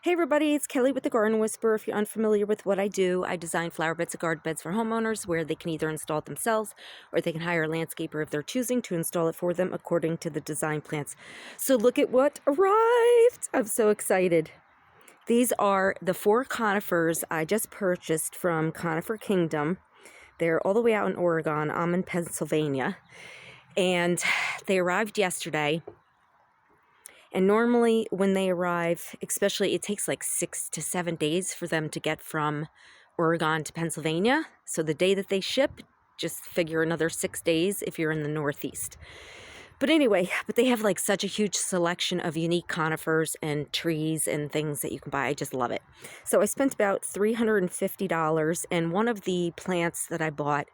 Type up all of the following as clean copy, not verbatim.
Hey everybody, it's Kelly with the Garden Whisperer. If you're unfamiliar with what I do, I design flower beds and garden beds for homeowners where they can either install it themselves or they can hire a landscaper if they're choosing to install it for them according to the design plans. So look at what arrived! I'm so excited. These are the 4 conifers I just purchased from Conifer Kingdom. They're all the way out in Oregon. I'm in Pennsylvania. And they arrived yesterday. And normally when they arrive, especially it takes like 6 to 7 days for them to get from Oregon to Pennsylvania. So the day that they ship, just figure another 6 days if you're in the Northeast. But anyway, they have like such a huge selection of unique conifers and trees and things that you can buy. I just love it. So I spent about $350, and one of the plants that I bought,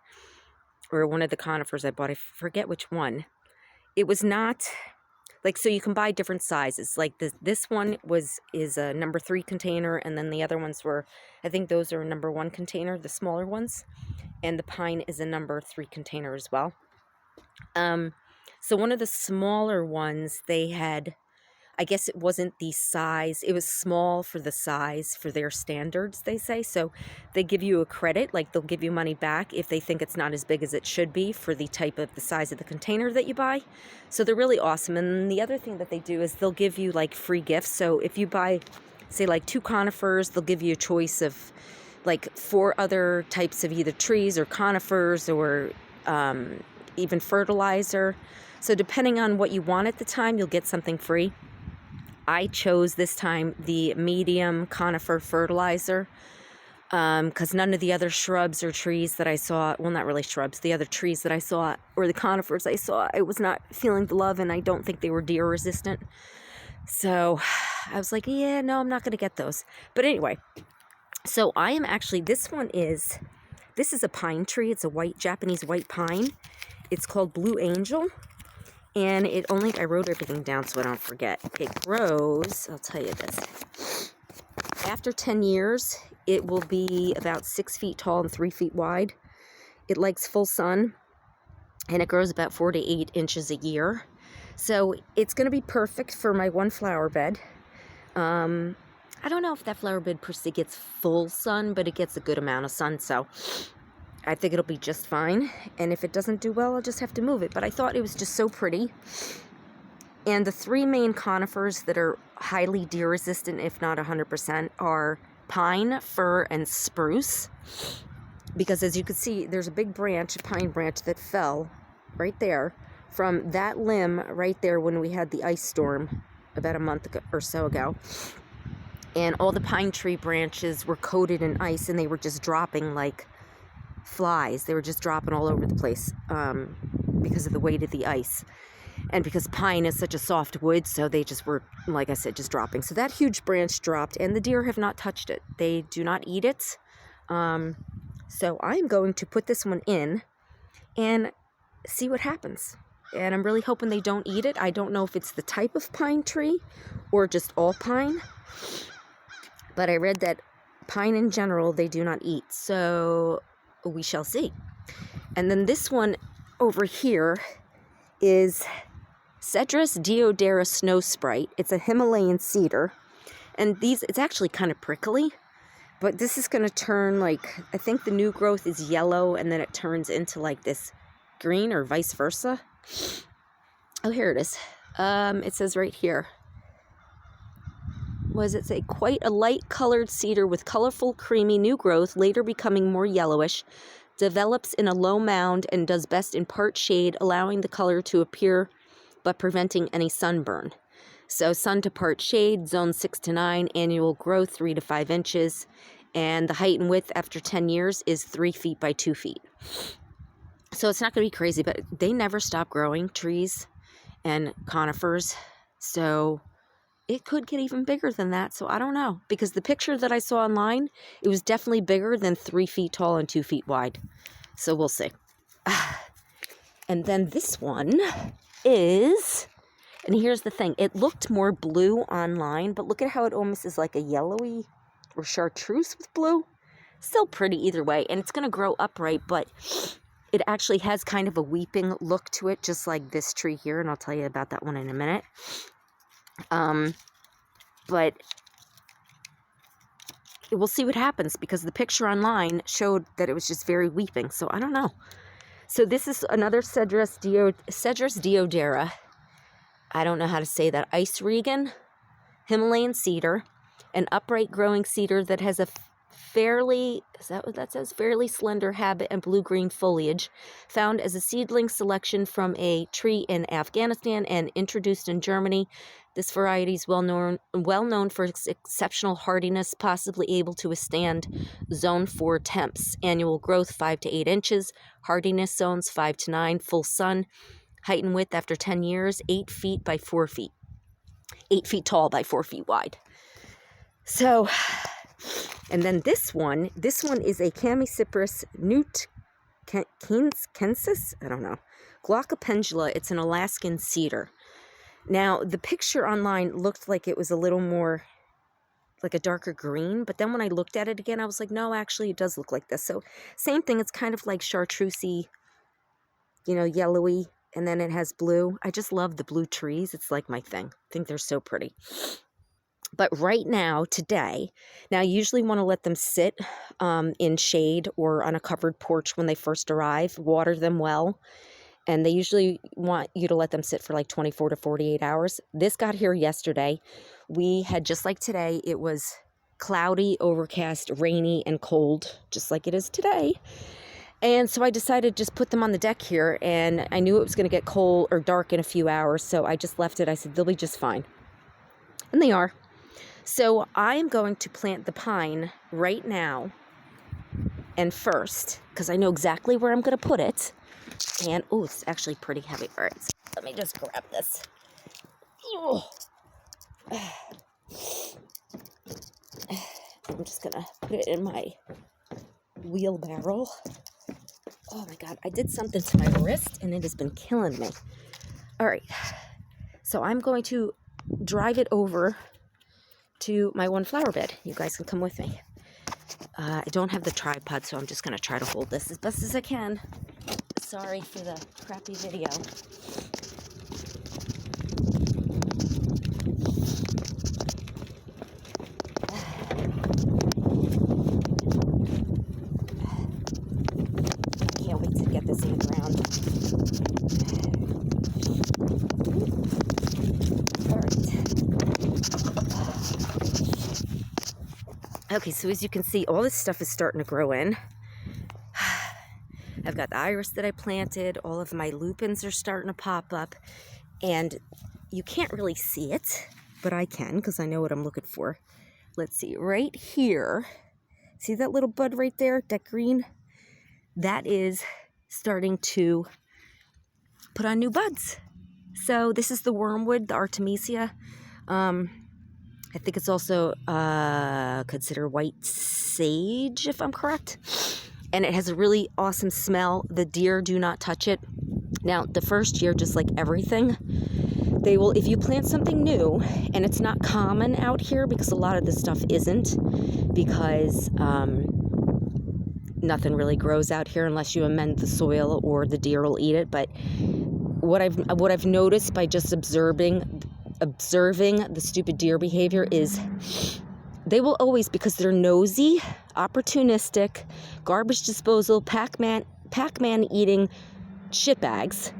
or one of the conifers I bought, I forget which one, it was not... so you can buy different sizes. Like this one is a number 3 container, and then the other ones were, I think those are a number 1 container, the smaller ones, and the pine is a number 3 container as well. So one of the smaller ones, they had, I guess it wasn't the size, it was small for the size for their standards, they say. So they give you a credit, like they'll give you money back if they think it's not as big as it should be for the size of the container that you buy. So they're really awesome. And the other thing that they do is they'll give you like free gifts. So if you buy, say, like 2 conifers, they'll give you a choice of like 4 other types of either trees or conifers or even fertilizer. So depending on what you want at the time, you'll get something free. I chose this time the medium conifer fertilizer because none of the other shrubs or trees that I saw, well, not really shrubs, the other trees that I saw or the conifers I saw, I was not feeling the love, and I don't think they were deer resistant. So I was like, yeah, no, I'm not going to get those. But anyway, so I am actually, this is a pine tree. It's a Japanese white pine. It's called Blue Angel. And I wrote everything down so I don't forget. It grows, I'll tell you this. After 10 years, it will be about 6 feet tall and 3 feet wide. It likes full sun, and it grows about 4 to 8 inches a year. So it's going to be perfect for my 1 flower bed. I don't know if that flower bed per se gets full sun, but it gets a good amount of sun, so I think it'll be just fine. And if it doesn't do well, I'll just have to move it. But I thought it was just so pretty. And the 3 main conifers that are highly deer resistant, if not 100%, are pine, fir, and spruce. Because as you can see, there's a big branch, a pine branch, that fell right there from that limb right there when we had the ice storm about a month or so ago. And all the pine tree branches were coated in ice, and they were just dropping like flies. They were just dropping all over the place because of the weight of the ice, and because pine is such a soft wood, so they just were, like I said, just dropping. So that huge branch dropped, and the deer have not touched it. They do not eat it. So I'm going to put this one in and see what happens, and I'm really hoping they don't eat it. I don't know if it's the type of pine tree or just all pine, but I read that pine in general they do not eat, so we shall see. And then this one over here is Cedrus deodara snow sprite. It's a Himalayan cedar, and it's actually kind of prickly, but this is going to turn, like, I think the new growth is yellow, and then it turns into like this green, or vice versa. Oh, here it is. It says right here, what does it say? Quite a light colored cedar with colorful, creamy new growth, later becoming more yellowish, develops in a low mound and does best in part shade, allowing the color to appear but preventing any sunburn. So sun to part shade, zone 6 to 9, annual growth 3 to 5 inches, and the height and width after 10 years is 3 feet by 2 feet. So it's not going to be crazy, but they never stop growing, trees and conifers. So it could get even bigger than that, so I don't know. Because the picture that I saw online, it was definitely bigger than 3 feet tall and 2 feet wide. So we'll see. And then this one is, and here's the thing, it looked more blue online, but look at how it almost is like a yellowy or chartreuse with blue. Still pretty either way, and it's going to grow upright, but it actually has kind of a weeping look to it, just like this tree here, and I'll tell you about that one in a minute. But we'll see what happens, because the picture online showed that it was just very weeping. So I don't know. So this is another Cedrus deodara. I don't know how to say that. Ice regan, Himalayan cedar, an upright growing cedar that has a fairly, is that what that says? Fairly slender habit and blue-green foliage, found as a seedling selection from a tree in Afghanistan and introduced in Germany. This variety is well known for its exceptional hardiness, possibly able to withstand zone 4 temps. Annual growth 5 to 8 inches, hardiness zones 5 to 9, full sun, height and width after 10 years, 8 feet by 4 feet. 8 feet tall by 4 feet wide. So, and then this one is a Chamaecyparis newtkensis, I don't know, Glaucopendula. It's an Alaskan cedar. Now, the picture online looked like it was a little more like a darker green, but then when I looked at it again, I was like, no, actually, it does look like this. So, same thing, it's kind of like chartreusey, yellowy, and then it has blue. I just love the blue trees. It's like my thing. I think they're so pretty. But right now, today, now I usually want to let them sit in shade or on a covered porch when they first arrive, water them well. And they usually want you to let them sit for like 24 to 48 hours. This got here yesterday. We had, just like today, it was cloudy, overcast, rainy, and cold, just like it is today. And so I decided to just put them on the deck here, and I knew it was going to get cold or dark in a few hours, so I just left it. I said, they'll be just fine. And they are. So I'm going to plant the pine right now and first, because I know exactly where I'm going to put it. And, oh, it's actually pretty heavy. All right, so let me just grab this. Oh. I'm just going to put it in my wheelbarrow. Oh, my God. I did something to my wrist, and it has been killing me. All right. So I'm going to drive it over to my one flower bed. You guys can come with me. I don't have the tripod, so I'm just going to try to hold this as best as I can. Sorry for the crappy video. I can't wait to get this in the ground. Okay, so as you can see, all this stuff is starting to grow in. I've got the iris that I planted. All of my lupins are starting to pop up. And you can't really see it, but I can because I know what I'm looking for. Let's see, right here. See that little bud right there, that green? That is starting to put on new buds. So this is the wormwood, the Artemisia. I think it's also considered white sage, if I'm correct. And it has a really awesome smell. The deer do not touch it. Now, the first year, just like everything, they will, if you plant something new, and it's not common out here because a lot of this stuff isn't, because nothing really grows out here unless you amend the soil or the deer will eat it. But what I've noticed by just observing the stupid deer behavior is they will always, because they're nosy, opportunistic, garbage disposal, Pac-Man eating shitbags.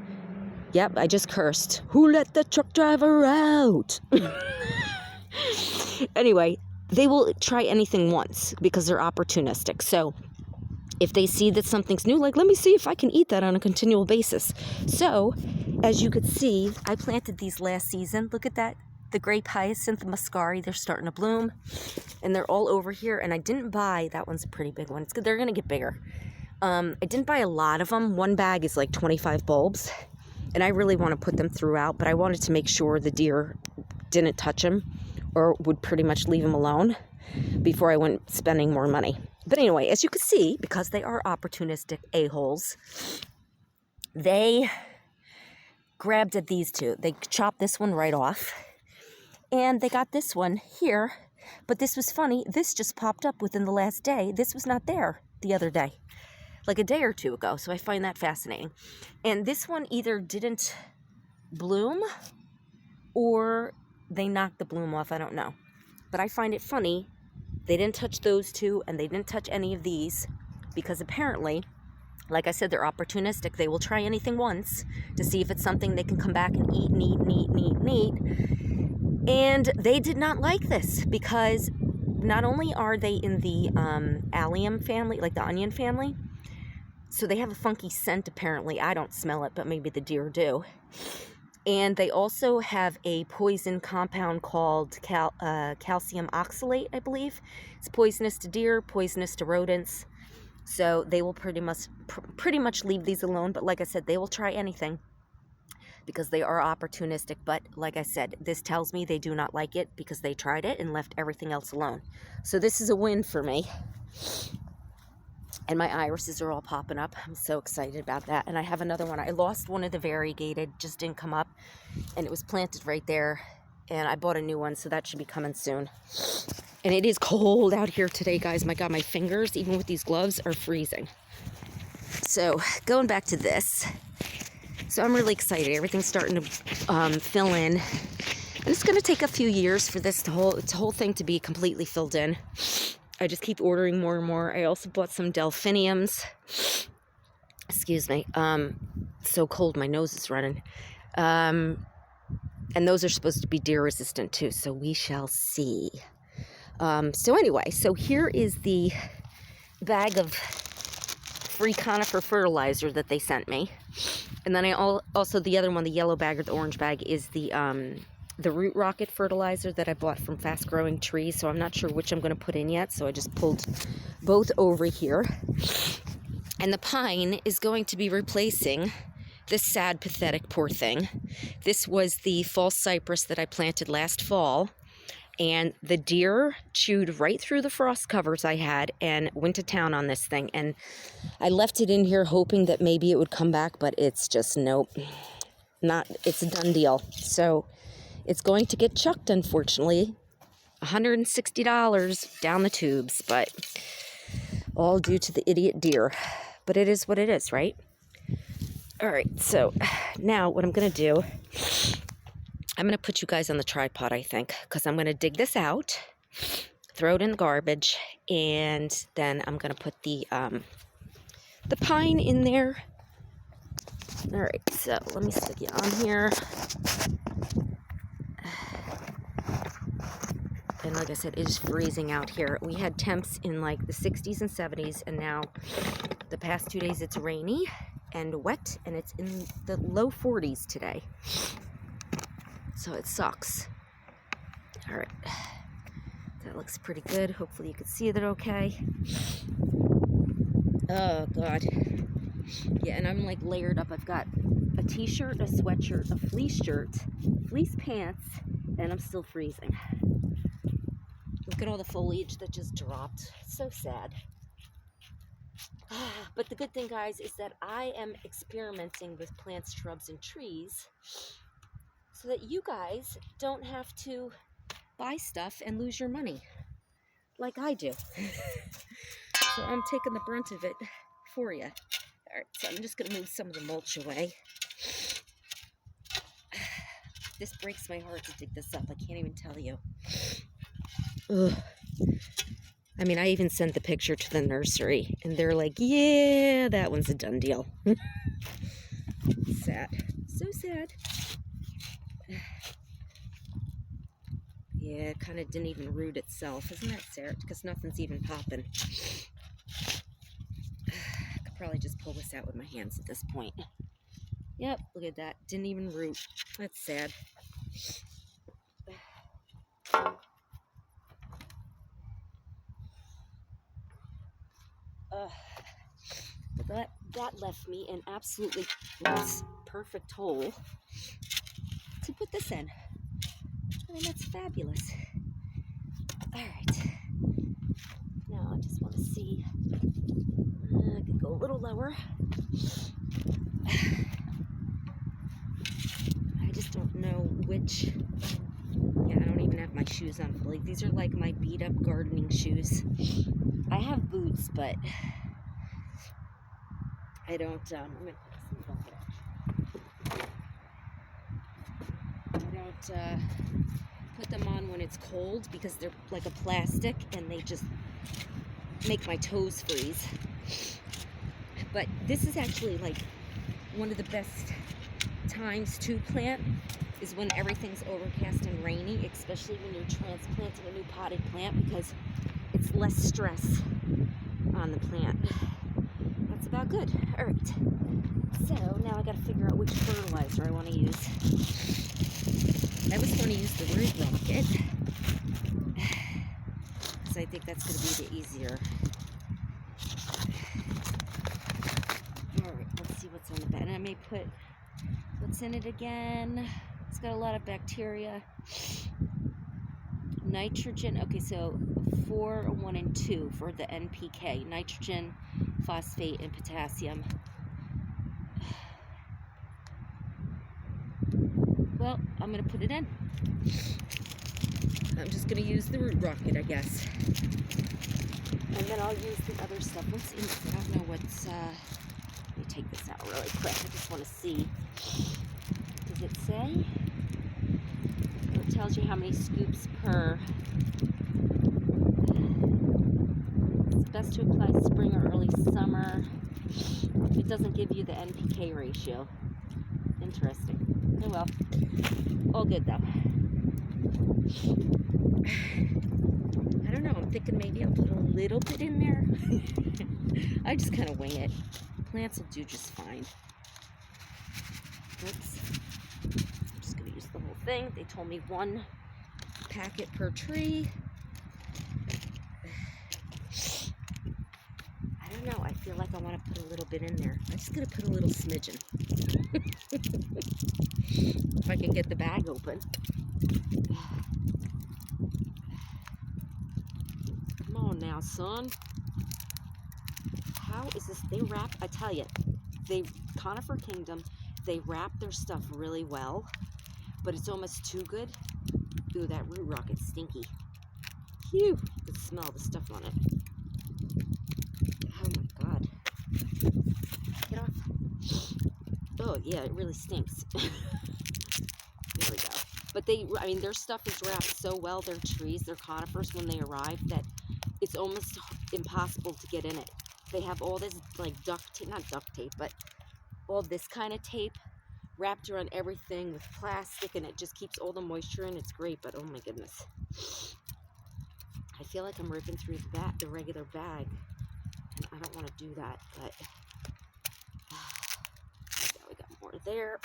Yep, I just cursed. Who let the truck driver out? Anyway, they will try anything once because they're opportunistic. So if they see that something's new, like, let me see if I can eat that on a continual basis. So, as you could see, I planted these last season. Look at that. The grape hyacinth muscari, they're starting to bloom. And they're all over here. And I didn't buy, that one's a pretty big one. They're going to get bigger. I didn't buy a lot of them. One bag is like 25 bulbs. And I really want to put them throughout. But I wanted to make sure the deer didn't touch them or would pretty much leave them alone before I went spending more money. But anyway, as you can see, because they are opportunistic a-holes, they grabbed at these two. They chopped this one right off. And they got this one here. But this was funny. This just popped up within the last day. This was not there the other day, like a day or two ago. So I find that fascinating. And this one either didn't bloom or they knocked the bloom off. I don't know. But I find it funny They didn't touch those two, and they didn't touch any of these because apparently, like I said, they're opportunistic. They will try anything once to see if it's something they can come back and eat and eat and eat and eat and eat. And they did not like this because not only are they in the allium family, like the onion family, so they have a funky scent apparently. I don't smell it, but maybe the deer do. And they also have a poison compound called calcium oxalate, I believe. It's poisonous to deer, poisonous to rodents. So they will pretty much leave these alone. But like I said, they will try anything because they are opportunistic. But like I said, this tells me they do not like it because they tried it and left everything else alone. So this is a win for me. And my irises are all popping up. I'm so excited about that. And I have another one. I lost one of the variegated, just didn't come up. And it was planted right there. And I bought a new one, so that should be coming soon. And it is cold out here today, guys. My God, my fingers, even with these gloves, are freezing. So going back to this. So I'm really excited. Everything's starting to fill in. And it's going to take a few years for this whole thing to be completely filled in. I just keep ordering more and more. I also bought some delphiniums. Excuse me. So cold, my nose is running. And those are supposed to be deer resistant too, so we shall see. So anyway, so here is the bag of free conifer fertilizer that they sent me. And then I also, the other one, the yellow bag or the orange bag, is the root rocket fertilizer that I bought from Fast Growing Trees. So I'm not sure which I'm going to put in yet. So I just pulled both over here. And the pine is going to be replacing this sad, pathetic, poor thing. This was the false cypress that I planted last fall. And the deer chewed right through the frost covers I had and went to town on this thing. And I left it in here hoping that maybe it would come back, but it's just nope. It's a done deal. So it's going to get chucked, unfortunately. $160 down the tubes, but all due to the idiot deer. But it is what it is, right? All right, so now what I'm going to do, I'm going to put you guys on the tripod, I think, because I'm going to dig this out, throw it in the garbage, and then I'm going to put the pine in there. All right, so let me stick you on here. And like I said, it is freezing out here. We had temps in like the 60s and 70s, and now the past 2 days it's rainy and wet, and it's in the low 40s today. So it sucks. All right, that looks pretty good. Hopefully you can see that okay. Oh God. Yeah, and I'm like layered up. I've got a t-shirt, a sweatshirt, a fleece shirt, fleece pants, and I'm still freezing. Look at all the foliage that just dropped. So sad. But the good thing, guys, is that I am experimenting with plants, shrubs, and trees so that you guys don't have to buy stuff and lose your money like I do. So I'm taking the brunt of it for you. All right, so I'm just going to move some of the mulch away. This breaks my heart to dig this up. I can't even tell you. Ugh. I mean, I even sent the picture to the nursery, and they're like, yeah, that one's a done deal. Sad. So sad. Yeah, it kind of didn't even root itself. Isn't that sad? Because nothing's even popping. I could probably just pull this out with my hands at this point. Yep, look at that. Didn't even root. That's sad. But that left me an absolutely perfect hole to put this in. I mean, that's fabulous. All right. Now I just want to see. I could go a little lower. I just don't know which. Yeah, I don't even have my shoes on fully. These are like my beat up gardening shoes. I have boots, but I don't, I'm going to put this in the bucket. I don't put them on when it's cold because they're like a plastic and they just make my toes freeze. But this is actually like one of the best times to plant is when everything's overcast and rainy, especially when you're transplanting a new potted plant, because it's less stress on the plant. That's about good. All right. So now I got to figure out which fertilizer I want to use. I was going to use the Root Rocket because I think that's going to be the easier. All right, let's see what's on the back. And I may put, what's in it again? It's got a lot of bacteria. Nitrogen, okay, so 4, 1, and 2 for the NPK. Nitrogen, phosphate, and potassium. Well, I'm going to put it in. I'm just going to use the Root Rocket, I guess. And then I'll use the other stuff. Let's see. I don't know what's... let me take this out really quick. I just want to see. Does it say? It tells you how many scoops per... It's best to apply spring or early summer. It doesn't give you the NPK ratio. Interesting. Oh well. All good though. I don't know. I'm thinking maybe I'll put a little bit in there. I just kind of wing it. Plants will do just fine. Oops. I'm just going to use the whole thing. They told me 1 packet per tree. I don't know. I feel like I want to put a little bit in there. I'm just going to put a little smidgen. If I can get the bag open. Come on now, son. How is this? They wrap, I tell you, Conifer Kingdom, they wrap their stuff really well, but it's almost too good. Ooh, that Root Rocket's stinky. Phew, you can smell the stuff on it. Oh my God. Get off. Oh yeah, it really stinks. There we go. But their stuff is wrapped so well, their trees, their conifers, when they arrive, that it's almost impossible to get in it. They have all this like duct tape, not duct tape, but all this kind of tape wrapped around everything with plastic, and it just keeps all the moisture in. It's great, but oh my goodness. I feel like I'm ripping through the regular bag, and I don't want to do that, but we got more there.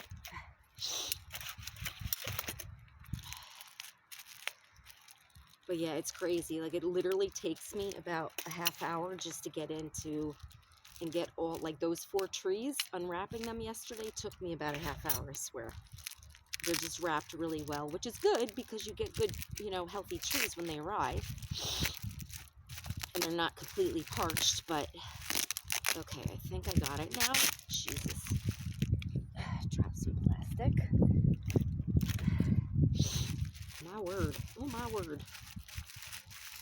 But yeah, it's crazy. Like, it literally takes me about a half hour just to get into and get all, like, those 4 trees. Unwrapping them yesterday took me about a half hour, I swear. They're just wrapped really well, which is good because you get good, healthy trees when they arrive. And they're not completely parched, but okay, I think I got it now. Jesus. Drop some plastic. My word. Oh, my word.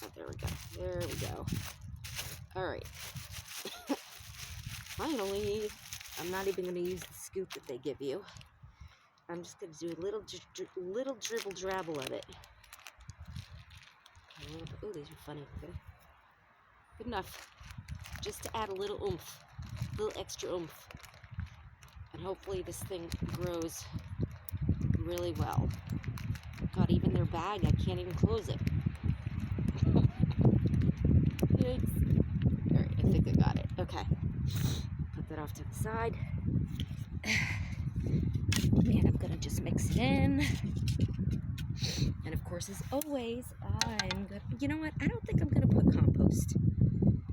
Oh, there we go. There we go. All right. Finally, I'm not even going to use the scoop that they give you. I'm just going to do a little dribble drabble of it. Oh, these are funny. Okay. Good enough. Just to add a little oomph. A little extra oomph. And hopefully this thing grows really well. God, even their bag, I can't even close it. Yikes. Alright, I think I got it. Okay. Put that off to the side. And I'm going to just mix it in. And of course, as always, I'm going to... You know what? I don't think I'm going to put compost.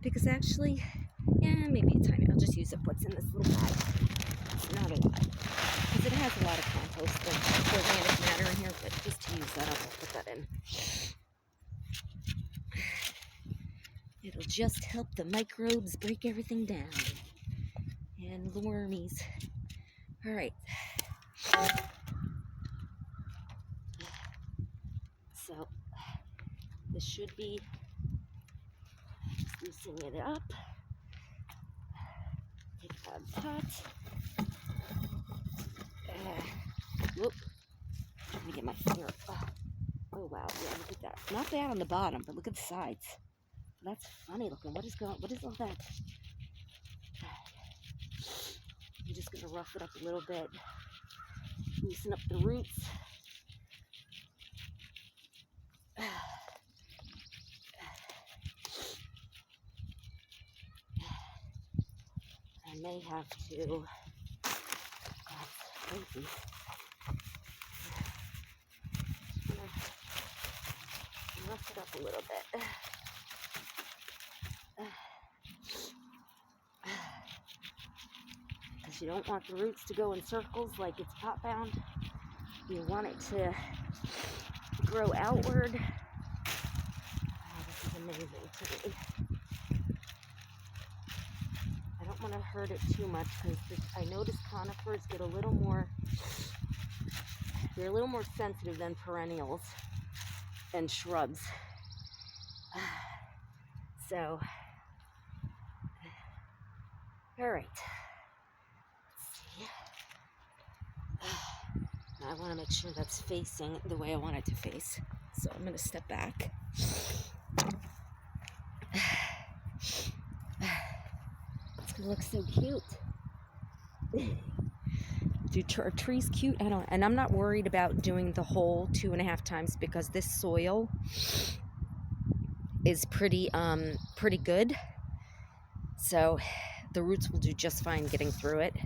Because actually, yeah, maybe a tiny... I'll just use up what's in this little bag. It's not a lot. Because it has a lot of compost and organic matter in here, but just to use that, I'll put that in. It'll just help the microbes break everything down. And the wormies. Alright. So, this should be loosening it up. Take it out of the pot. Whoop. Let me get my finger. Oh, wow. Yeah, look at that. Not bad on the bottom, but look at the sides. That's funny looking. What is all that? I'm just going to rough it up a little bit. Loosen up the roots. I may have to. That's crazy. Rough it up a little bit. Because you don't want the roots to go in circles like it's pot bound. You want it to grow outward. Oh, this is amazing to me. I don't want to hurt it too much because I noticed conifers get a little more, they're a little more sensitive than perennials and shrubs. So, all right. Let's see. I want to make sure that's facing the way I want it to face. So I'm going to step back. It's going to look so cute. Are trees cute? And I'm not worried about doing the whole 2.5 times because this soil is pretty good. So the roots will do just fine getting through it.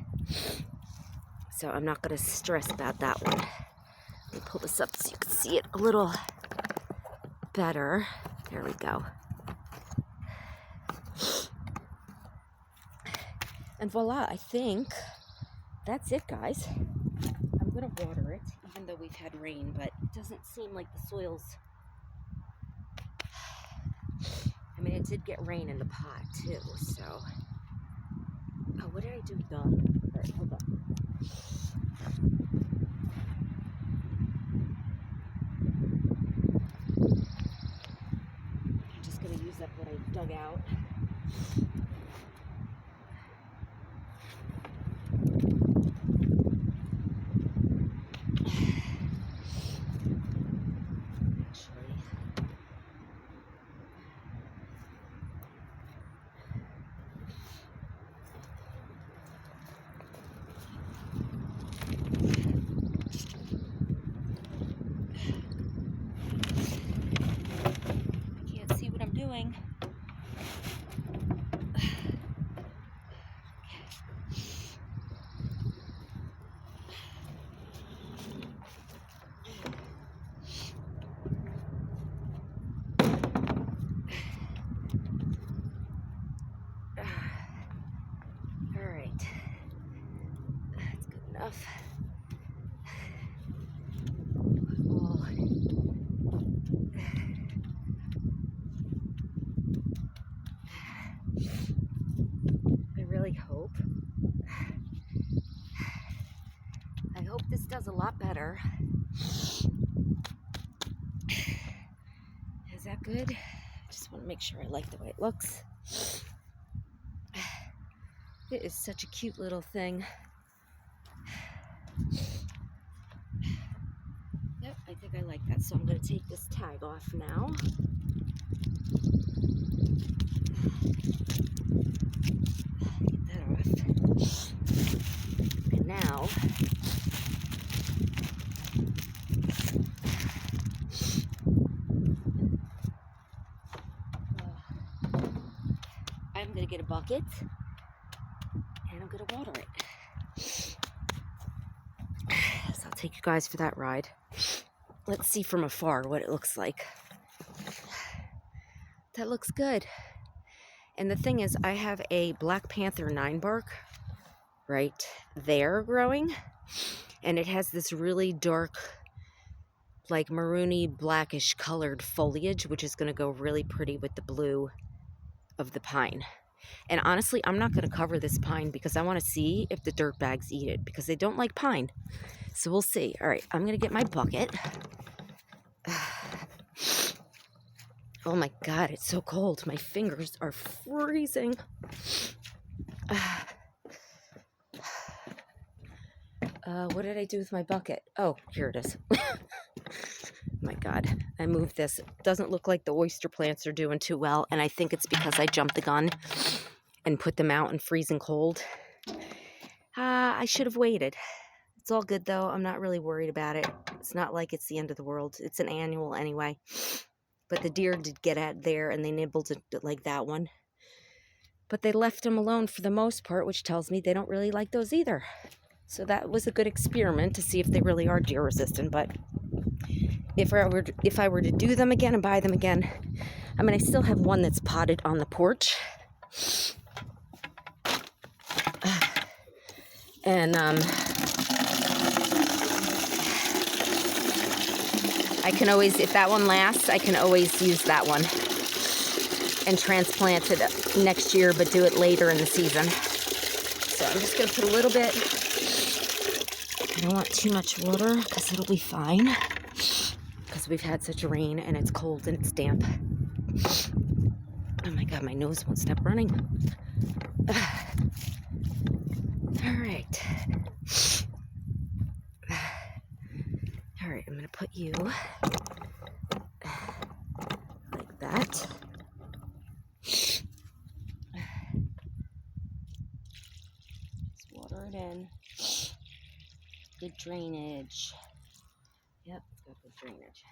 So I'm not going to stress about that one. Let me pull this up so you can see it a little better. There we go. And voila, I think that's it, guys. I'm going to water it, even though we've had rain, but it doesn't seem like the soil's... I mean, it did get rain in the pot, too, so... Oh, what did I do, Dawn? All right, hold on. I'm just going to use up what I dug out. Doing. All right, that's good enough. I hope this does a lot better. Is that good? I just want to make sure I like the way it looks. It is such a cute little thing. Yep, I think I like that. So I'm going to take this tag off now. Get that off. And now, I'm going to get a bucket and I'm going to water it. So I'll take you guys for that ride. Let's see from afar what it looks like. That looks good. And the thing is, I have a Black Panther 9-bark right there growing. And it has this really dark, like maroony, blackish colored foliage, which is going to go really pretty with the blue of the pine. And honestly, I'm not going to cover this pine because I want to see if the dirt bags eat it, because they don't like pine. So we'll see. All right, I'm going to get my bucket. Oh my God, it's so cold. My fingers are freezing. What did I do with my bucket? Oh, here it is. My God, I moved this. It doesn't look like the oyster plants are doing too well, and I think it's because I jumped the gun and put them out in freezing cold. I should have waited. It's all good, though. I'm not really worried about it. It's not like it's the end of the world. It's an annual anyway. But the deer did get at there, and they nibbled it like that one. But they left them alone for the most part, which tells me they don't really like those either. So that was a good experiment to see if they really are deer resistant. But if I were to do them again and buy them again, I mean, I still have one that's potted on the porch. And I can always, if that one lasts, I can always use that one and transplant it next year, but do it later in the season. So I'm just going to put a little bit. I don't want too much water because it'll be fine. Because we've had such rain and it's cold and it's damp. Oh my God, my nose won't stop running. All right. All right, I'm going to put you like that. Just water it in. Good drainage. Yep, it's got good drainage.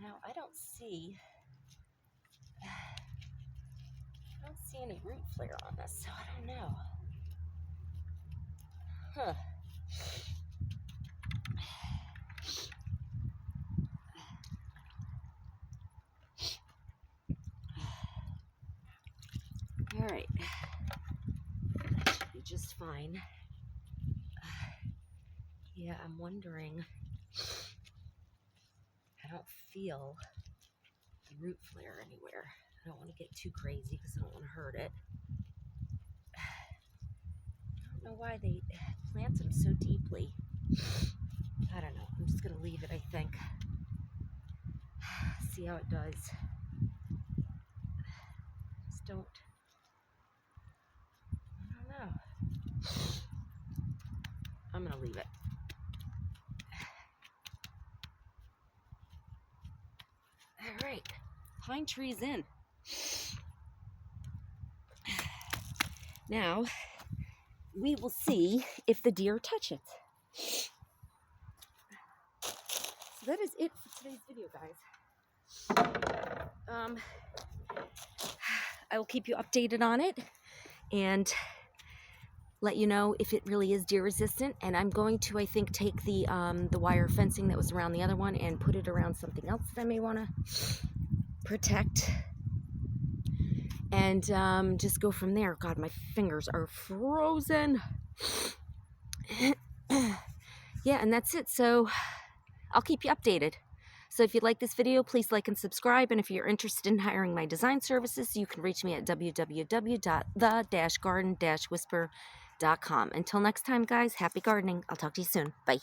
Now, I don't see any root flare on this, so I don't know. Huh. All right. That should be just fine. Yeah, I'm wondering. I don't feel the root flare anywhere. I don't want to get too crazy because I don't want to hurt it. I don't know why they plant them so deeply. I don't know. I'm just going to leave it, I think. See how it does. Just don't. I don't know. I'm going to leave it. All right. Pine trees in. Now, we will see if the deer touch it. So that is it for today's video, guys. I will keep you updated on it and let you know if it really is deer resistant. And I'm going to, I think, take the wire fencing that was around the other one and put it around something else that I may want to protect. And just go from there. God, my fingers are frozen. Yeah, and that's it. So I'll keep you updated. So if you like this video, please like and subscribe. And if you're interested in hiring my design services, you can reach me at www.the-garden-whisper.com. Until next time, guys, happy gardening. I'll talk to you soon. Bye.